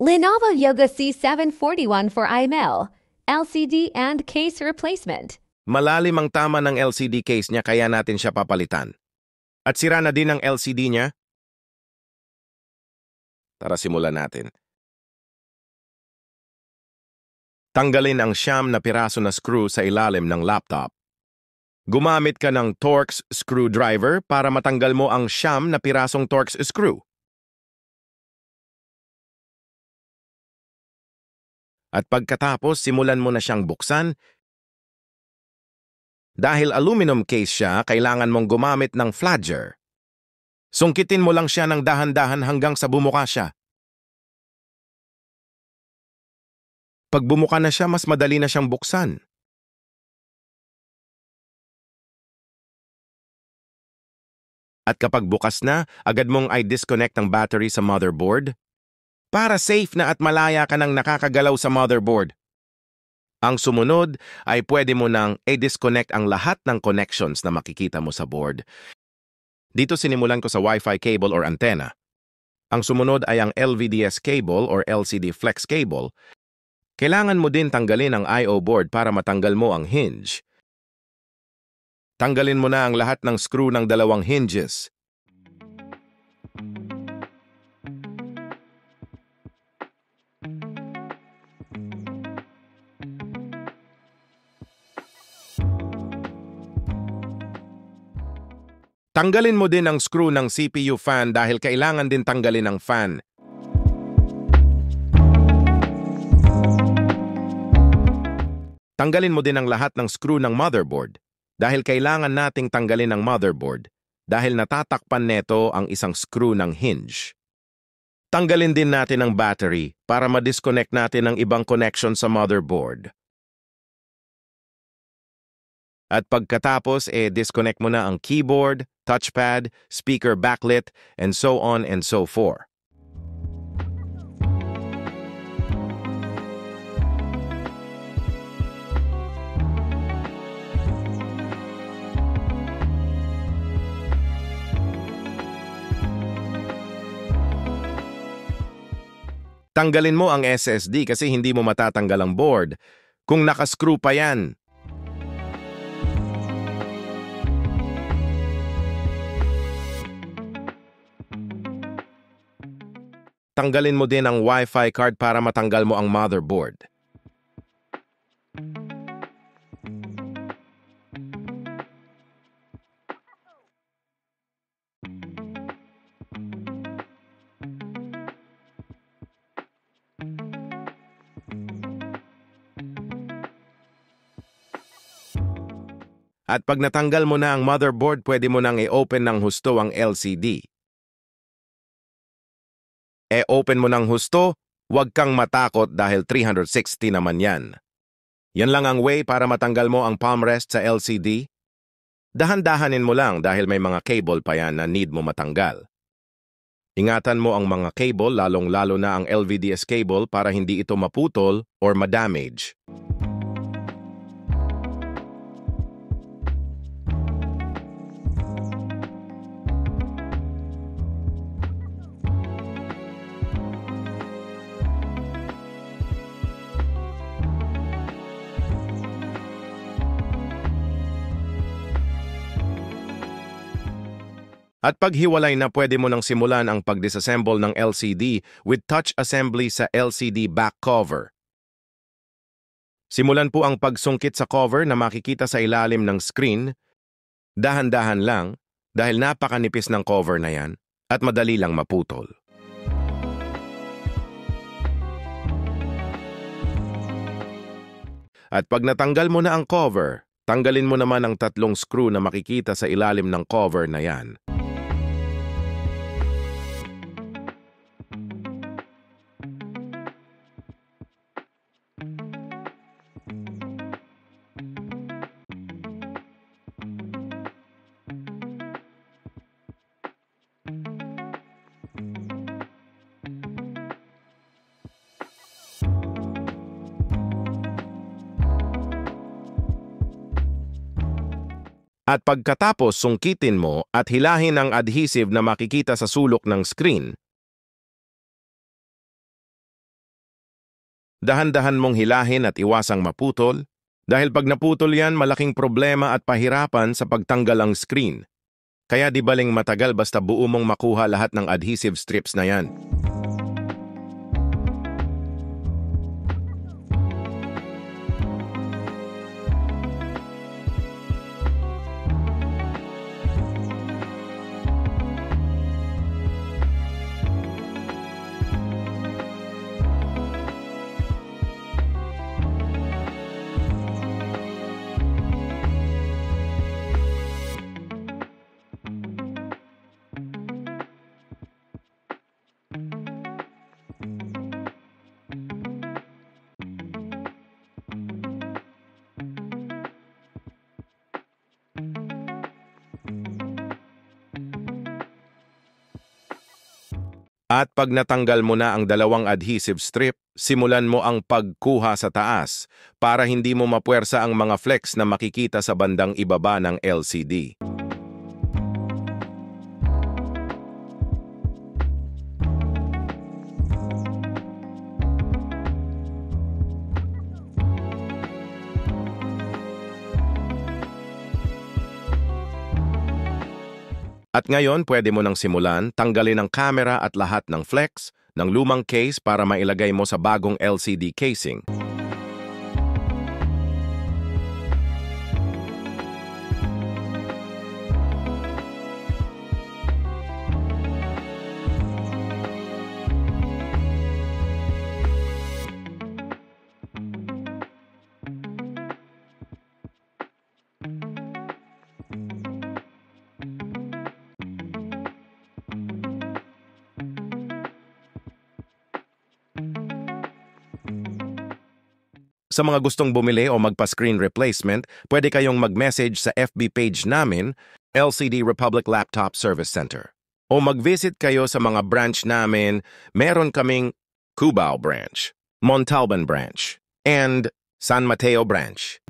Lenovo Yoga C741 for IML, LCD and case replacement. Malalim ang tama ng LCD case niya kaya natin siya papalitan. At sira na din ang LCD niya. Tara simulan natin. Tanggalin ang siyam na piraso na screw sa ilalim ng laptop. Gumamit ka ng Torx screwdriver para matanggal mo ang siyam na pirasong Torx screw. At pagkatapos, simulan mo na siyang buksan. Dahil aluminum case siya, kailangan mong gumamit ng flagger. Sungkitin mo lang siya ng dahan-dahan hanggang sa bumuka siya. Pag bumuka na siya, mas madali na siyang buksan. At kapag bukas na, agad mong i-disconnect ang battery sa motherboard para safe na at malaya ka nang nakakagalaw sa motherboard. Ang sumunod ay pwede mo nang i-disconnect ang lahat ng connections na makikita mo sa board. Dito sinimulan ko sa Wi-Fi cable or antenna. Ang sumunod ay ang LVDS cable or LCD flex cable. Kailangan mo din tanggalin ang I/O board para matanggal mo ang hinge. Tanggalin mo na ang lahat ng screw ng dalawang hinges. Tanggalin mo din ang screw ng CPU fan dahil kailangan din tanggalin ang fan. Tanggalin mo din ang lahat ng screw ng motherboard dahil kailangan nating tanggalin ang motherboard dahil natatakpan neto ang isang screw ng hinge. Tanggalin din natin ang battery para ma-disconnect natin ang ibang connection sa motherboard. At pagkatapos, disconnect mo na ang keyboard, touchpad, speaker backlit, and so on and so forth. Tanggalin mo ang SSD kasi hindi mo matatanggal ang board kung nakascrew pa yan. Tanggalin mo din ang Wi-Fi card para matanggal mo ang motherboard. At pag natanggal mo na ang motherboard, pwede mo nang i-open ng husto ang LCD. Open mo ng husto, huwag kang matakot dahil 360 naman yan. Yan lang ang way para matanggal mo ang palm rest sa LCD. Dahan-dahanin mo lang dahil may mga cable pa yan na need mo matanggal. Ingatan mo ang mga cable, lalong-lalo na ang LVDS cable para hindi ito maputol or madamage. At paghiwalay na, pwede mo nang simulan ang pag-disassemble ng LCD with touch assembly sa LCD back cover. Simulan po ang pagsungkit sa cover na makikita sa ilalim ng screen. Dahan-dahan lang dahil napakanipis ng cover na yan at madali lang maputol. At pag natanggal mo na ang cover, tanggalin mo naman ang tatlong screw na makikita sa ilalim ng cover na yan. At pagkatapos, sungkitin mo at hilahin ang adhesive na makikita sa sulok ng screen. Dahan-dahan mong hilahin at iwasang maputol, dahil pag naputol yan, malaking problema at pahirapan sa pagtanggal ang screen. Kaya di baling matagal basta buo mong makuha lahat ng adhesive strips na yan. At pag natanggal mo na ang dalawang adhesive strip, simulan mo ang pagkuha sa taas para hindi mo mapuwersa ang mga flex na makikita sa bandang ibaba ng LCD. At ngayon, pwede mo nang simulan, tanggalin ang camera at lahat ng flex ng lumang case para mailagay mo sa bagong LCD casing. Sa mga gustong bumili o magpa-screen replacement, pwede kayong mag-message sa FB page namin, LCD Republic Laptop Service Center. O mag-visit kayo sa mga branch namin, meron kaming Cubao Branch, Montalban Branch, and San Mateo Branch.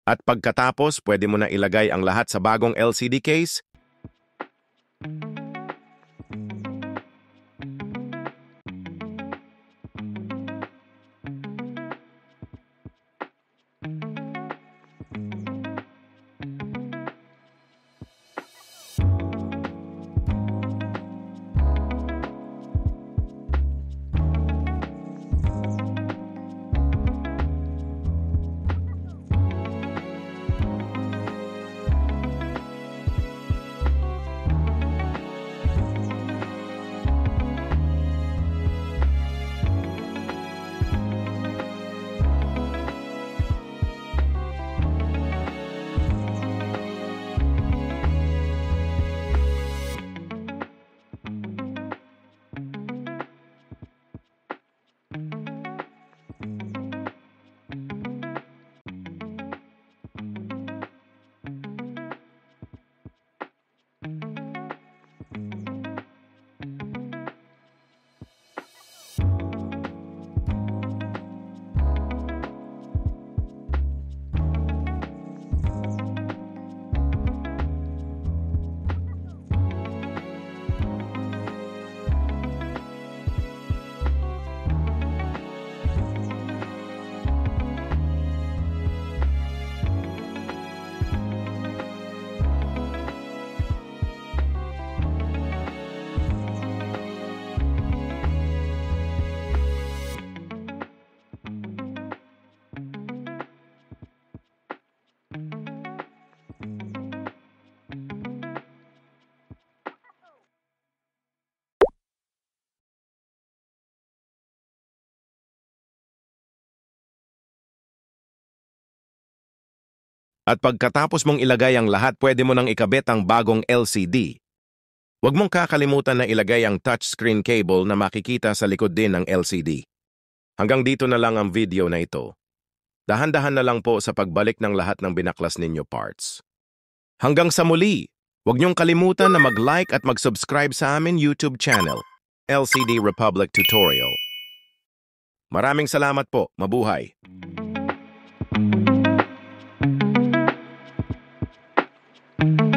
At pagkatapos, pwede mo na ilagay ang lahat sa bagong LCD case. At pagkatapos mong ilagay ang lahat, pwede mo nang ikabit ang bagong LCD. Huwag mong kakalimutan na ilagay ang touchscreen cable na makikita sa likod din ng LCD. Hanggang dito na lang ang video na ito. Dahan-dahan na lang po sa pagbalik ng lahat ng binaklas ninyo parts. Hanggang sa muli, huwag niyong kalimutan na mag-like at mag-subscribe sa amin YouTube channel, LCD Republic Tutorial. Maraming salamat po. Mabuhay! Thank you.